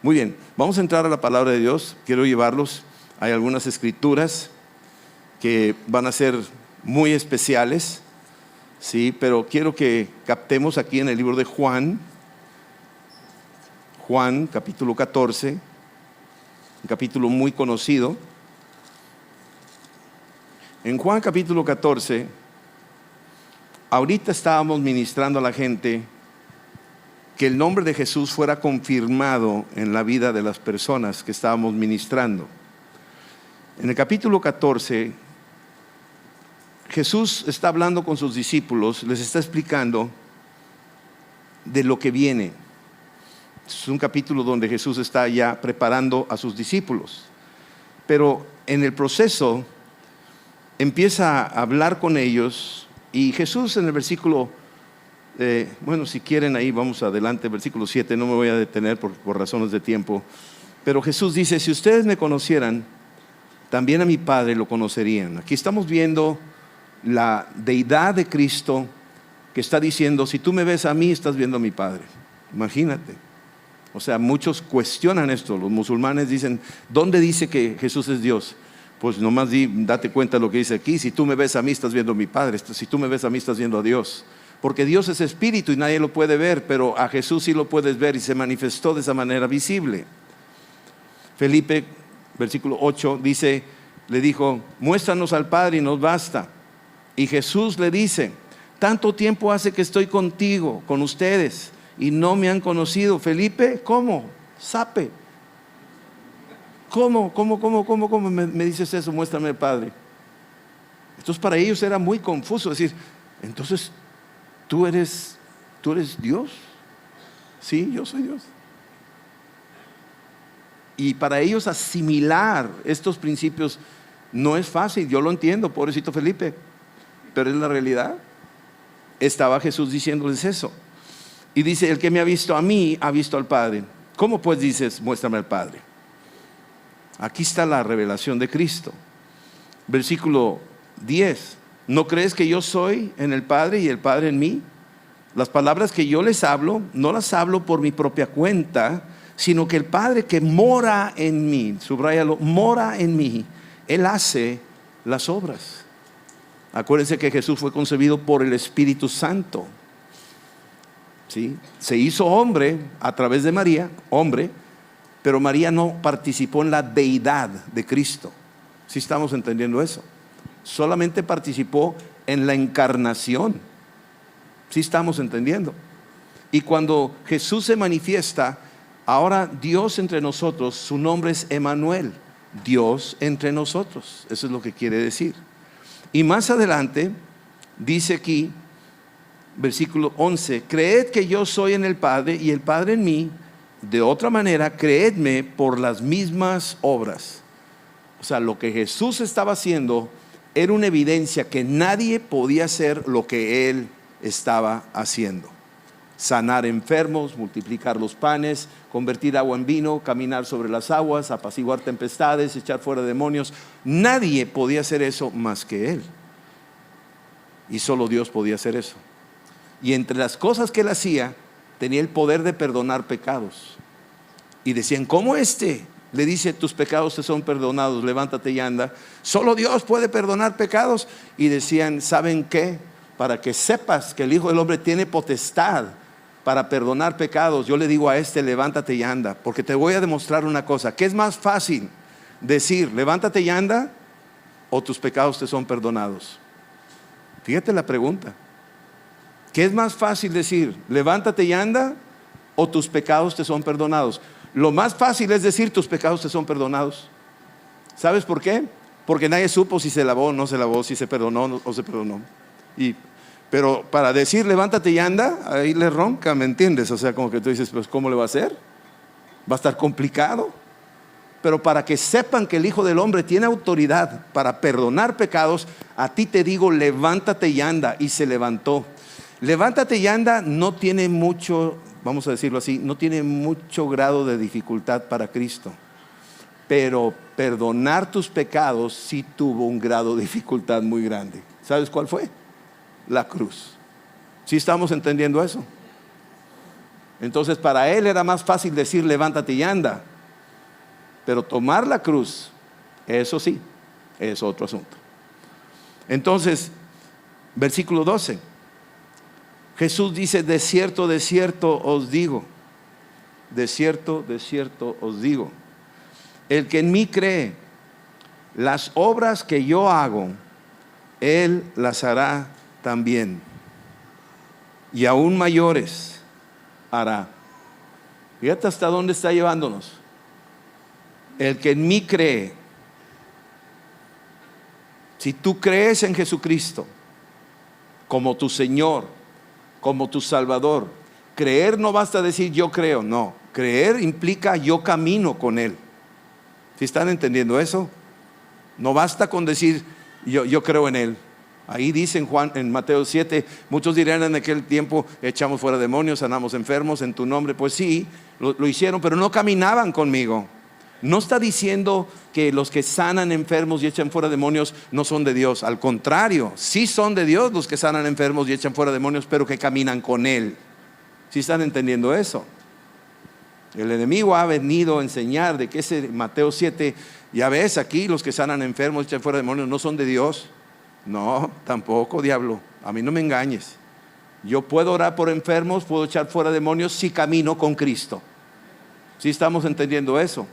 Muy bien, vamos a entrar a la palabra de Dios. Quiero llevarlos. Hay algunas escrituras que van a ser muy especiales, sí, pero quiero que captemos aquí en el libro de Juan capítulo 14, un capítulo muy conocido. En Juan capítulo 14, ahorita estábamos ministrando a la gente que el nombre de Jesús fuera confirmado en la vida de las personas que estábamos ministrando. En el capítulo 14, Jesús está hablando con sus discípulos, les está explicando de lo que viene. Es un capítulo donde Jesús está ya preparando a sus discípulos, pero en el proceso empieza a hablar con ellos y Jesús en el versículo, bueno, si quieren ahí vamos adelante, versículo 7, no me voy a detener por razones de tiempo, pero Jesús dice: si ustedes me conocieran, también a mi Padre lo conocerían. Aquí estamos viendo la deidad de Cristo que está diciendo: si tú me ves a mí, estás viendo a mi Padre. Imagínate. O sea, muchos cuestionan esto. Los musulmanes dicen: ¿dónde dice que Jesús es Dios? Pues nomás date cuenta de lo que dice aquí: si tú me ves a mí, estás viendo a mi Padre. Si tú me ves a mí, estás viendo a Dios. Porque Dios es espíritu y nadie lo puede ver, pero a Jesús sí lo puedes ver, y se manifestó de esa manera visible. Felipe, versículo 8, dice, le dijo: muéstranos al Padre y nos basta. Y Jesús le dice: tanto tiempo hace que estoy contigo, con ustedes, y no me han conocido. Felipe, ¿cómo? Sape. ¿Cómo me dices eso? Muéstrame al Padre. Entonces para ellos era muy confuso decir: entonces ¿tú eres Dios? Sí, yo soy Dios. Y para ellos asimilar estos principios no es fácil. Yo lo entiendo, pobrecito Felipe, pero es la realidad. Estaba Jesús diciéndoles eso. Y dice: el que me ha visto a mí, ha visto al Padre. ¿Cómo pues dices, muéstrame al Padre? Aquí está la revelación de Cristo. Versículo 10. ¿No crees que yo soy en el Padre y el Padre en mí? Las palabras que yo les hablo, no las hablo por mi propia cuenta, sino que el Padre que mora en mí, subráyalo, mora en mí, Él hace las obras. Acuérdense que Jesús fue concebido por el Espíritu Santo, ¿sí? Se hizo hombre a través de María, hombre, pero María no participó en la deidad de Cristo. ¿Sí estamos entendiendo eso? Solamente participó en la encarnación. ¿Sí estamos entendiendo? Y cuando Jesús se manifiesta, ahora Dios entre nosotros, su nombre es Emmanuel, Dios entre nosotros. Eso es lo que quiere decir. Y más adelante dice aquí, versículo 11: creed que yo soy en el Padre y el Padre en mí. De otra manera, creedme por las mismas obras. O sea, lo que Jesús estaba haciendo era una evidencia que nadie podía hacer lo que Él estaba haciendo: sanar enfermos, multiplicar los panes, convertir agua en vino, caminar sobre las aguas, apaciguar tempestades, echar fuera demonios. Nadie podía hacer eso más que Él, y solo Dios podía hacer eso. Y entre las cosas que Él hacía, tenía el poder de perdonar pecados. Y decían: ¿cómo le dice tus pecados te son perdonados, levántate y anda? Solo Dios puede perdonar pecados. Y decían: ¿saben qué? Para que sepas que el Hijo del Hombre tiene potestad para perdonar pecados, yo le digo a levántate y anda. Porque te voy a demostrar una cosa: ¿qué es más fácil decir levántate y anda, o tus pecados te son perdonados? Fíjate la pregunta. ¿Qué es más fácil decir levántate y anda, o tus pecados te son perdonados? Lo más fácil es decir tus pecados te son perdonados. ¿Sabes por qué? Porque nadie supo si se lavó o no se lavó, si se perdonó o se perdonó. Pero para decir levántate y anda, ahí le ronca, ¿me entiendes? O sea, como que tú dices: pues ¿cómo le va a hacer? Va a estar complicado. Pero para que sepan que el Hijo del Hombre tiene autoridad para perdonar pecados, a ti te digo levántate y anda. Y se levantó. Levántate y anda no tiene mucho, vamos a decirlo así, no tiene mucho grado de dificultad para Cristo. Pero perdonar tus pecados sí tuvo un grado de dificultad muy grande. ¿Sabes cuál fue? La cruz. ¿Sí estamos entendiendo eso? Entonces para él era más fácil decir levántate y anda. Pero tomar la cruz, eso sí, es otro asunto. Entonces, versículo 12. Jesús dice, de cierto os digo, de cierto os digo, el que en mí cree, las obras que yo hago, él las hará también, y aún mayores hará. Fíjate hasta dónde está llevándonos. El que en mí cree, si tú crees en Jesucristo como tu Señor, como tu Salvador, creer no basta decir yo creo, no, creer implica yo camino con Él. ¿Sí están entendiendo eso? No basta con decir yo creo en Él. Ahí dice en Mateo 7, muchos dirán en aquel tiempo, echamos fuera demonios, sanamos enfermos en tu nombre. Pues sí, lo hicieron, pero no caminaban conmigo. No está diciendo que los que sanan enfermos y echan fuera demonios no son de Dios. Al contrario, sí son de Dios los que sanan enfermos y echan fuera demonios, pero que caminan con Él. ¿Sí están entendiendo eso? El enemigo ha venido a enseñar de que ese Mateo 7, ya ves aquí, los que sanan enfermos y echan fuera demonios no son de Dios. No, tampoco, diablo, a mí no me engañes. Yo puedo orar por enfermos, puedo echar fuera demonios si camino con Cristo. ¿Sí estamos entendiendo eso?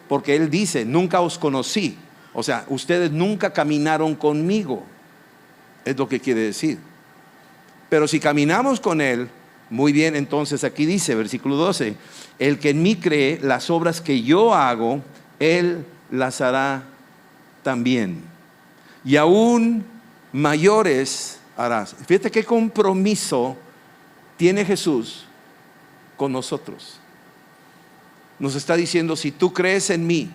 Porque Él dice, nunca os conocí. O sea, ustedes nunca caminaron conmigo. Es lo que quiere decir. Pero si caminamos con Él, muy bien, entonces aquí dice, versículo 12, el que en mí cree, las obras que yo hago, Él las hará también. Y aún mayores harás. Fíjate qué compromiso tiene Jesús con nosotros. Nos está diciendo, si tú crees en mí,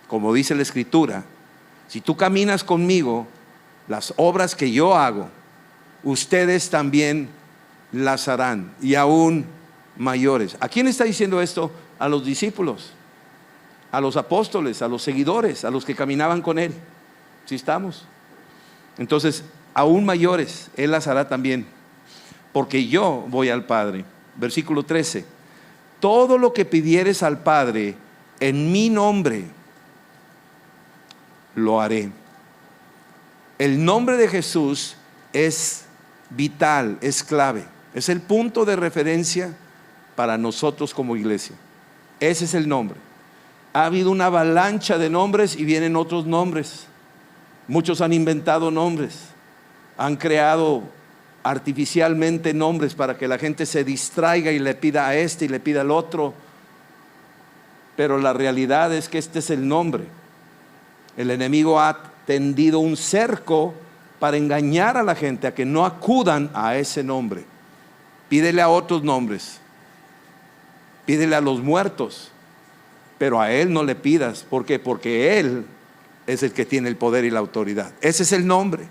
como dice la Escritura, si tú caminas conmigo, las obras que yo hago, ustedes también las harán, y aún mayores. ¿A quién está diciendo esto? A los discípulos, a los apóstoles, a los seguidores, a los que caminaban con Él. ¿Sí estamos? Entonces, aún mayores, Él las hará también, porque yo voy al Padre. Versículo 13. Todo lo que pidieres al Padre en mi nombre, lo haré. El nombre de Jesús es vital, es clave. Es el punto de referencia para nosotros como iglesia. Ese es el nombre. Ha habido una avalancha de nombres y vienen otros nombres. Muchos han inventado nombres, han creado artificialmente nombres para que la gente se distraiga y le pida a este y le pida al otro. Pero la realidad es que este es el nombre. El enemigo ha tendido un cerco para engañar a la gente a que no acudan a ese nombre. Pídele a otros nombres, pídele a los muertos, pero a Él no le pidas. ¿Por qué? Porque Él es el que tiene el poder y la autoridad. Ese es el nombre.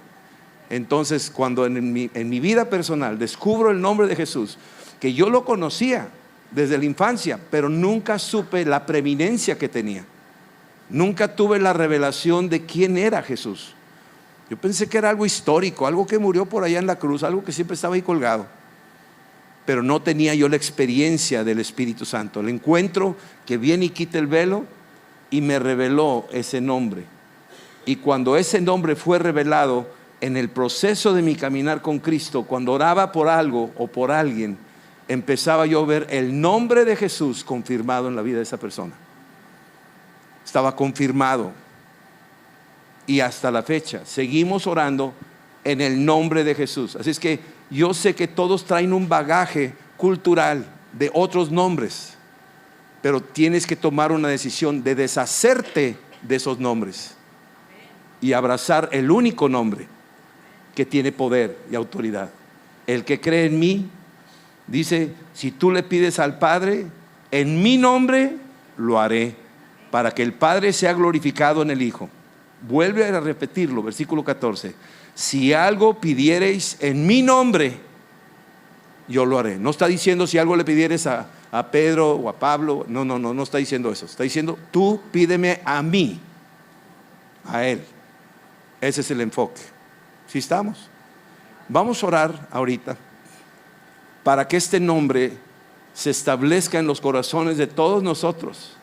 Entonces, cuando en mi vida personal descubro el nombre de Jesús, que yo lo conocía desde la infancia, pero nunca supe la preeminencia que tenía. Nunca tuve la revelación de quién era Jesús. Yo pensé que era algo histórico, algo que murió por allá en la cruz, algo que siempre estaba ahí colgado. Pero no tenía yo la experiencia del Espíritu Santo. El encuentro que viene y quita el velo y me reveló ese nombre. Y cuando ese nombre fue revelado, en el proceso de mi caminar con Cristo, cuando oraba por algo o por alguien, empezaba yo a ver el nombre de Jesús confirmado en la vida de esa persona. Estaba confirmado. Y hasta la fecha seguimos orando en el nombre de Jesús. Así es que yo sé que todos traen un bagaje cultural de otros nombres, pero tienes que tomar una decisión de deshacerte de esos nombres y abrazar el único nombre que tiene poder y autoridad. El que cree en mí, dice, si tú le pides al Padre en mi nombre, lo haré, para que el Padre sea glorificado en el Hijo. Vuelve a repetirlo, versículo 14. Si algo pidiereis en mi nombre, yo lo haré. No está diciendo si algo le pidieres a Pedro o a Pablo. No está diciendo eso. Está diciendo, tú pídeme a mí, a Él. Ese es el enfoque. ¿Sí estamos? Vamos a orar ahorita para que este nombre se establezca en los corazones de todos nosotros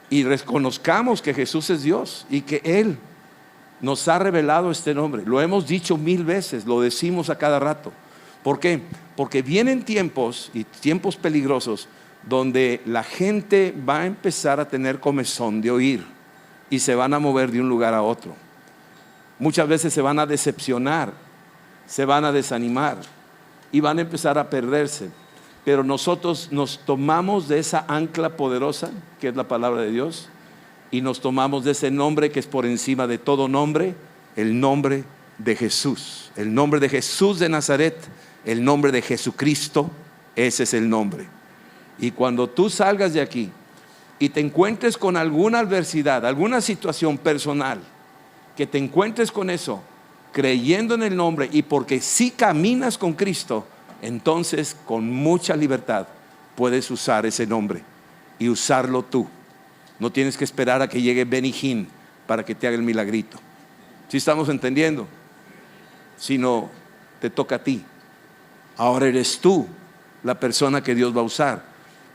y reconozcamos que Jesús es Dios y que Él nos ha revelado este nombre. Lo hemos dicho 1000 veces, lo decimos a cada rato. ¿Por qué? Porque vienen tiempos y tiempos peligrosos donde la gente va a empezar a tener comezón de oír y se van a mover de un lugar a otro. Muchas veces se van a decepcionar, se van a desanimar y van a empezar a perderse. Pero nosotros nos tomamos de esa ancla poderosa que es la palabra de Dios y nos tomamos de ese nombre que es por encima de todo nombre, el nombre de Jesús, el nombre de Jesús de Nazaret, el nombre de Jesucristo. Ese es el nombre. Y cuando tú salgas de aquí y te encuentres con alguna adversidad, alguna situación personal, que te encuentres con eso, creyendo en el nombre y porque si caminas con Cristo, entonces con mucha libertad puedes usar ese nombre y usarlo tú. No tienes que esperar a que llegue Benny Hinn para que te haga el milagrito. ¿Sí estamos entendiendo? Sino te toca a ti. Ahora eres tú la persona que Dios va a usar,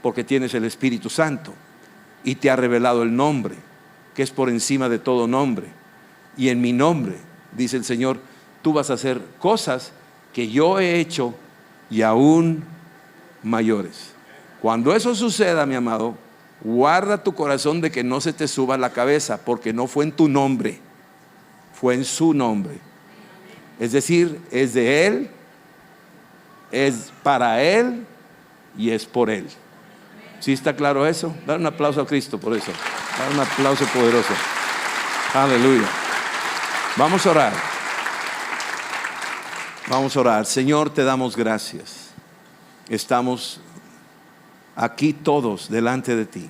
porque tienes el Espíritu Santo y te ha revelado el nombre que es por encima de todo nombre. Y en mi nombre, dice el Señor, tú vas a hacer cosas que yo he hecho y aún mayores. Cuando eso suceda, mi amado, guarda tu corazón de que no se te suba la cabeza, porque no fue en tu nombre, fue en su nombre. Es decir, es de Él, es para Él y es por Él. ¿Sí está claro eso? Dar un aplauso a Cristo por eso. Dar un aplauso poderoso. Aleluya. Vamos a orar. Vamos a orar. Señor, te damos gracias. Estamos aquí todos delante de ti.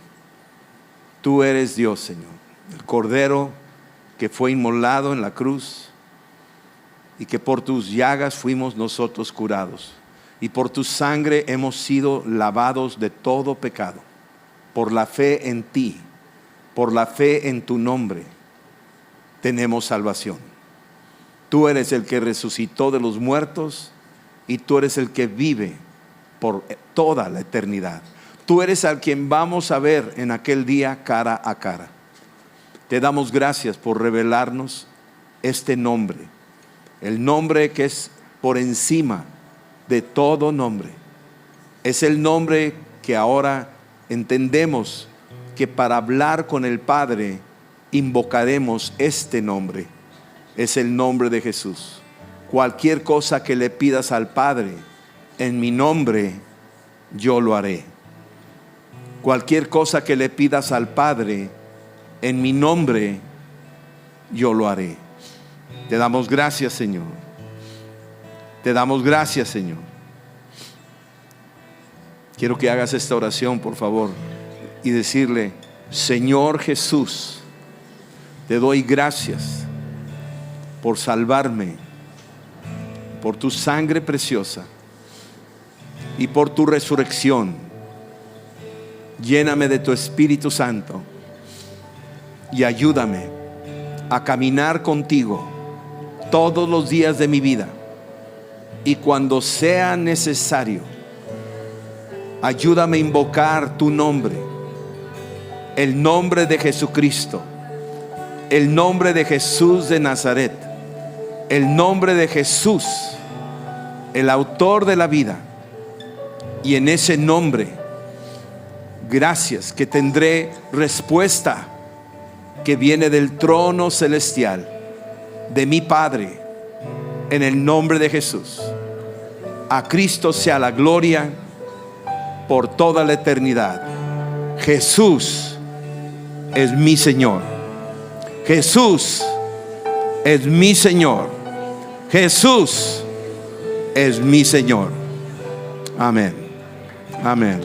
Tú eres Dios, Señor, el Cordero que fue inmolado en la cruz y que por tus llagas fuimos nosotros curados, y por tu sangre hemos sido lavados de todo pecado. Por la fe en ti, por la fe en tu nombre, tenemos salvación. Tú eres el que resucitó de los muertos y tú eres el que vive por toda la eternidad. Tú eres al quien vamos a ver en aquel día cara a cara. Te damos gracias por revelarnos este nombre, el nombre que es por encima de todo nombre. Es el nombre que ahora entendemos que para hablar con el Padre invocaremos este nombre. Es el nombre de Jesús. Cualquier cosa que le pidas al Padre en mi nombre, yo lo haré. Cualquier cosa que le pidas al Padre en mi nombre, yo lo haré. Te damos gracias, Señor. Te damos gracias, Señor. Quiero que hagas esta oración, por favor, y decirle: Señor Jesús, te doy gracias por salvarme, por tu sangre preciosa y por tu resurrección. Lléname de tu Espíritu Santo y ayúdame a caminar contigo todos los días de mi vida. Y cuando sea necesario, ayúdame a invocar tu nombre, el nombre de Jesucristo, el nombre de Jesús de Nazaret, el nombre de Jesús, el autor de la vida. Y en ese nombre, gracias que tendré respuesta que viene del trono celestial de mi Padre, en el nombre de Jesús. A Cristo sea la gloria por toda la eternidad. Jesús es mi Señor. Jesús es mi Señor. Jesús es mi Señor. Amén. Amén.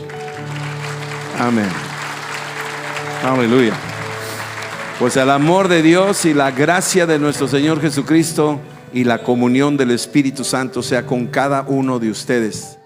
Amén. Aleluya. Pues el amor de Dios y la gracia de nuestro Señor Jesucristo y la comunión del Espíritu Santo sea con cada uno de ustedes.